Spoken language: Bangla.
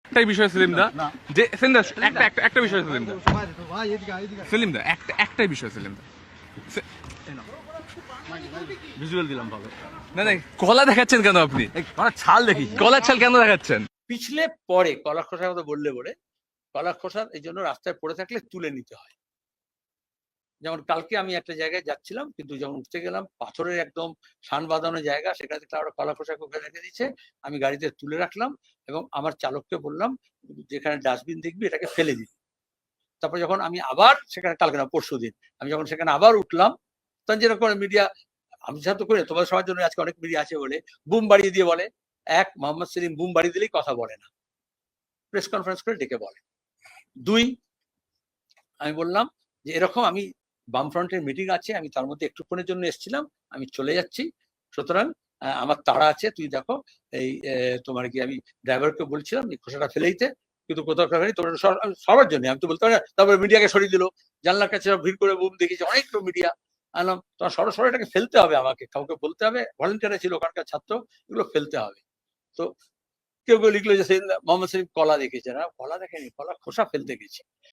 একটাই বিষয় সেলিম দা, না। যে সেলিম দা একটা বিষয় সেলিম দা, সেলিম দা একটাই বিষয় সেলিম দা। ভিজুয়াল দিলাম ভালো। না না, কলা দেখাচ্ছেন কেন আপনি? মানে ছাল দেখি। কলার ছাল কেন দেখাচ্ছেন? পিছলে পরে কলা খোসার কথা বললে বলে, কলা খোসার এই জন্য রাস্তায় পড়ে থাকলে তুলে নিতে হয়। যেমন কালকে আমি একটা জায়গায় যাচ্ছিলাম, কিন্তু যখন উঠতে গেলাম পাথরের একদম সান বাঁধানো জায়গা, সেখানে দেখলাম ওরা কলা খোসা কোপে রেখে দিচ্ছে। আমি গাড়িতে তুলে রাখলাম এবং আমার চালককে বললাম, যেখানে ডাস্টবিন দেখবি এটাকে ফেলে দিবি। তারপর যখন আমি আবার সেখানে, কালকে না পরশুদিন, আমি যখন সেখানে আবার উঠলাম, তখন যেরকম মিডিয়া, আমি যেহেতু করে তোমাদের সবার জন্য আজকে অনেক মিডিয়া আছে বলে বুম বাড়িয়ে দিয়ে বলে, এক মোহাম্মদ সেলিম বুম বাড়িয়ে দিলেই কথা বলে না, প্রেস কনফারেন্স করে ডেকে বলে। দুই, আমি বললাম যে এরকম আমি বামফ্রন্টের মিটিং আছে, আমি তার মধ্যে একটুক্ষণের জন্য এসেছিলাম, আমি চলে যাচ্ছি, সুতরাং আমার তাড়া আছে, তুই দেখো এই তোমার কি, আমি ড্রাইভারকে বলছিলাম এই খোসাটা ফেলে দিতে, কিন্তু কোথাও ফেলেনি, তোমার সবার জন্য আমি তো বলতে পারি না। তারপরে মিডিয়াকে সরিয়ে দিল, জানলার কাছে ভিড় করে বুম দেখেছি অনেক মিডিয়া। আনলাম তোমার সরাসরি এটাকে ফেলতে হবে, আমাকে কাউকে বলতে হবে, ভলেন্টিয়ার ছিল ওখানকার ছাত্র, এগুলো ফেলতে হবে। তো কেউ কেউ লিখলো যে মোহাম্মদ সেলিম কলা দেখেছে, না কলা দেখেনি, কলা খোসা ফেলতে গেছে।